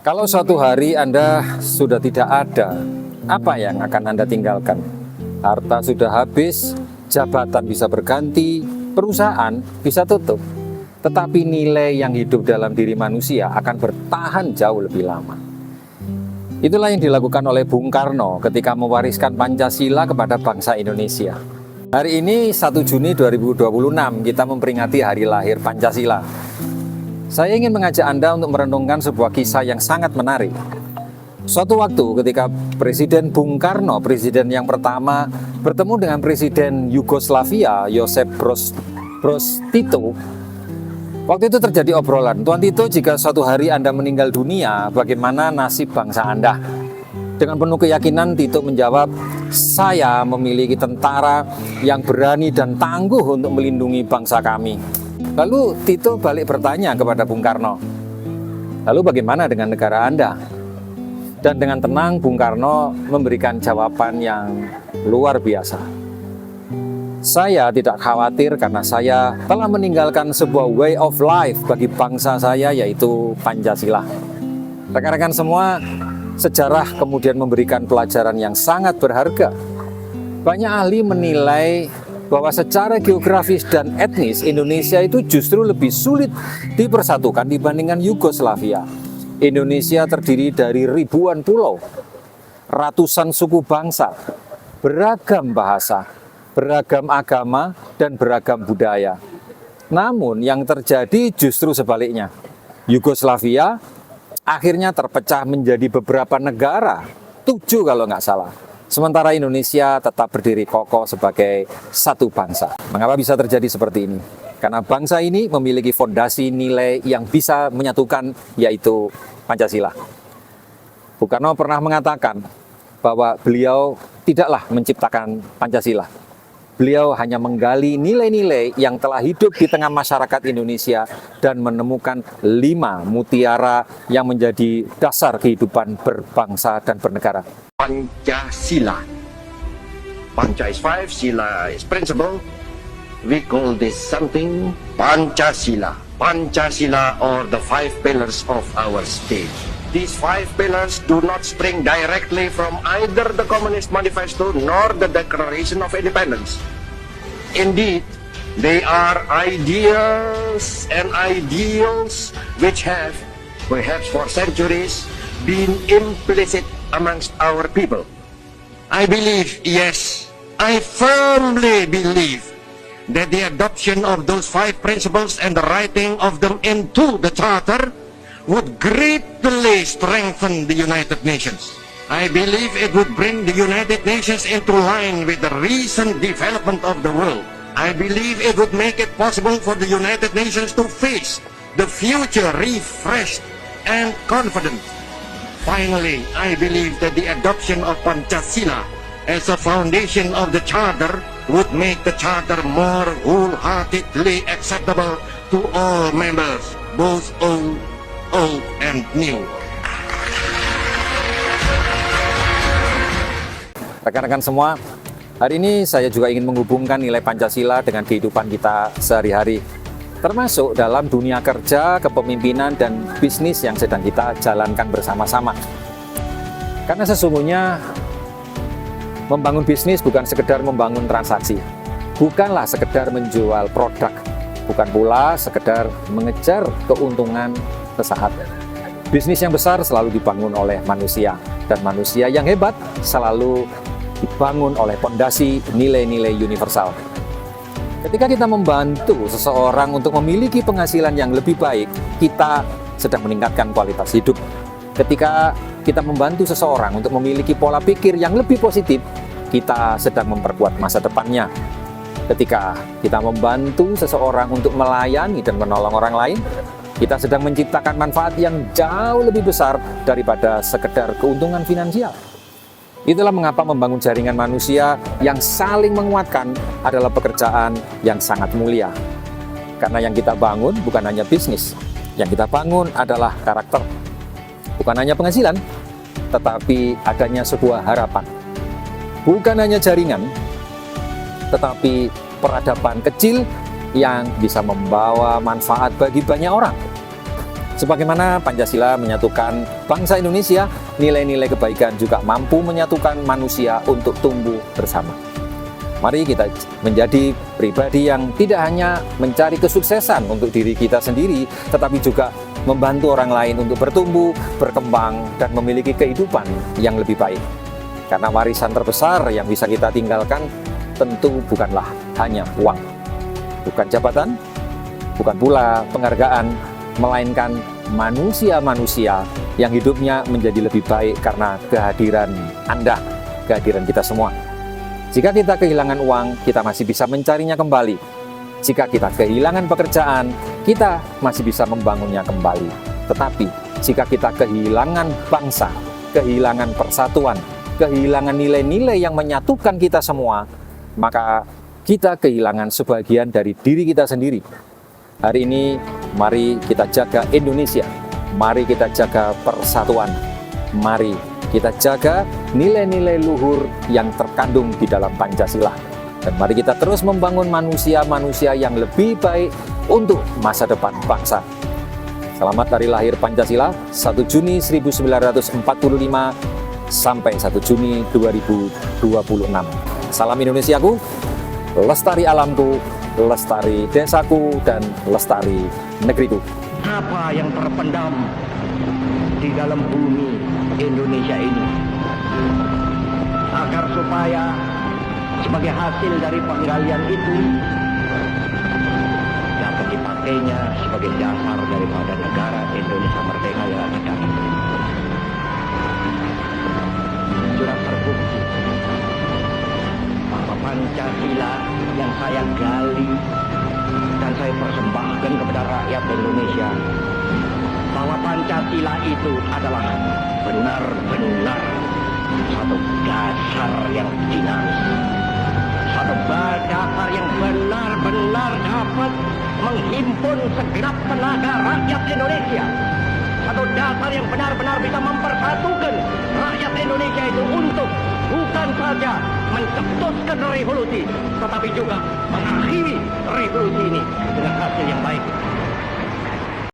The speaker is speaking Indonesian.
Kalau suatu hari Anda sudah tidak ada, apa yang akan Anda tinggalkan? Harta sudah habis, jabatan bisa berganti, perusahaan bisa tutup. Tetapi nilai yang hidup dalam diri manusia akan bertahan jauh lebih lama. Itulah yang dilakukan oleh Bung Karno ketika mewariskan Pancasila kepada bangsa Indonesia. Hari ini 1 Juni 2026 kita memperingati hari lahir Pancasila. Saya ingin mengajak Anda untuk merenungkan sebuah kisah yang sangat menarik. Suatu waktu ketika Presiden Bung Karno, presiden yang pertama, bertemu dengan Presiden Yugoslavia, Josip Broz Tito. Waktu itu terjadi obrolan, "Tuan Tito, jika suatu hari Anda meninggal dunia, bagaimana nasib bangsa Anda?" Dengan penuh keyakinan Tito menjawab, "Saya memiliki tentara yang berani dan tangguh untuk melindungi bangsa kami." Lalu Tito balik bertanya kepada Bung Karno, "Lalu bagaimana dengan negara Anda?" Dan dengan tenang Bung Karno memberikan jawaban yang luar biasa. "Saya tidak khawatir karena saya telah meninggalkan sebuah way of life bagi bangsa saya, yaitu Pancasila." Rekan-rekan semua, sejarah kemudian memberikan pelajaran yang sangat berharga. Banyak ahli menilai bahwa secara geografis dan etnis Indonesia itu justru lebih sulit dipersatukan dibandingkan Yugoslavia. Indonesia terdiri dari ribuan pulau, ratusan suku bangsa, beragam bahasa, beragam agama, dan beragam budaya. Namun yang terjadi justru sebaliknya. Yugoslavia akhirnya terpecah menjadi beberapa negara, 7 kalau nggak salah. Sementara Indonesia tetap berdiri kokoh sebagai satu bangsa. Mengapa bisa terjadi seperti ini? Karena bangsa ini memiliki fondasi nilai yang bisa menyatukan, yaitu Pancasila. Bung Karno pernah mengatakan bahwa beliau tidaklah menciptakan Pancasila. Beliau hanya menggali nilai-nilai yang telah hidup di tengah masyarakat Indonesia dan menemukan 5 mutiara yang menjadi dasar kehidupan berbangsa dan bernegara. Pancasila. Panca is 5, Sila is principle. We call this something Pancasila. Pancasila or the 5 pillars of our state. These 5 pillars do not spring directly from either the Communist Manifesto nor the Declaration of Independence. Indeed, they are ideas and ideals which have, perhaps for centuries, been implicit amongst our people. I believe, yes, I firmly believe that the adoption of those 5 principles and the writing of them into the Charter would greatly strengthen the United Nations. I believe it would bring the United Nations into line with the recent development of the world. I believe it would make it possible for the United Nations to face the future refreshed and confident. Finally, I believe that the adoption of Pancasila as a foundation of the Charter would make the Charter more wholeheartedly acceptable to all members, both old and new. Rekan-rekan semua, hari ini saya juga ingin menghubungkan nilai Pancasila dengan kehidupan kita sehari-hari, termasuk dalam dunia kerja, kepemimpinan, dan bisnis yang sedang kita jalankan bersama-sama. Karena sesungguhnya membangun bisnis bukan sekedar membangun transaksi, bukanlah sekedar menjual produk, bukan pula sekedar mengejar keuntungan sesaat. Bisnis yang besar selalu dibangun oleh manusia, dan manusia yang hebat selalu dibangun oleh fondasi nilai-nilai universal. Ketika kita membantu seseorang untuk memiliki penghasilan yang lebih baik, kita sedang meningkatkan kualitas hidup. Ketika kita membantu seseorang untuk memiliki pola pikir yang lebih positif, kita sedang memperkuat masa depannya. Ketika kita membantu seseorang untuk melayani dan menolong orang lain, kita sedang menciptakan manfaat yang jauh lebih besar daripada sekedar keuntungan finansial. Itulah mengapa membangun jaringan manusia yang saling menguatkan adalah pekerjaan yang sangat mulia. Karena yang kita bangun bukan hanya bisnis, yang kita bangun adalah karakter. Bukan hanya penghasilan, tetapi adanya sebuah harapan. Bukan hanya jaringan, tetapi peradaban kecil yang bisa membawa manfaat bagi banyak orang. Sebagaimana Pancasila menyatukan bangsa Indonesia, nilai-nilai kebaikan juga mampu menyatukan manusia untuk tumbuh bersama. Mari kita menjadi pribadi yang tidak hanya mencari kesuksesan untuk diri kita sendiri, tetapi juga membantu orang lain untuk bertumbuh, berkembang, dan memiliki kehidupan yang lebih baik. Karena warisan terbesar yang bisa kita tinggalkan tentu bukanlah hanya uang, bukan jabatan, bukan pula penghargaan, melainkan manusia-manusia yang hidupnya menjadi lebih baik karena kehadiran Anda, kehadiran kita semua. Jika kita kehilangan uang, kita masih bisa mencarinya kembali. Jika kita kehilangan pekerjaan, kita masih bisa membangunnya kembali. Tetapi, jika kita kehilangan bangsa, kehilangan persatuan, kehilangan nilai-nilai yang menyatukan kita semua, maka kita kehilangan sebagian dari diri kita sendiri. Hari ini, mari kita jaga Indonesia. Mari kita jaga persatuan. Mari kita jaga nilai-nilai luhur yang terkandung di dalam Pancasila. Dan mari kita terus membangun manusia-manusia yang lebih baik untuk masa depan bangsa. Selamat Hari Lahir Pancasila, 1 Juni 1945 sampai 1 Juni 2026. Salam Indonesiaku, lestari alamku, lestari desaku, dan lestari negeriku. Apa yang terpendam di dalam bumi Indonesia ini, agar supaya sebagai hasil dari penggalian itu dapat dipakainya sebagai dasar daripada negara Indonesia merdeka yang akan datang. Sudah terbukti bahwa Pancasila yang saya gali dan saya persembahkan kepada rakyat Indonesia, bahwa Pancasila itu adalah benar-benar satu dasar yang dinamis, satu dasar yang benar-benar dapat menghimpun segenap tenaga rakyat Indonesia, satu dasar yang benar-benar bisa mempersatukan rakyat Indonesia itu untuk bukan saja mencetuskan revolusi, tetapi juga mengakhiri revolusi ini dengan hasil yang baik.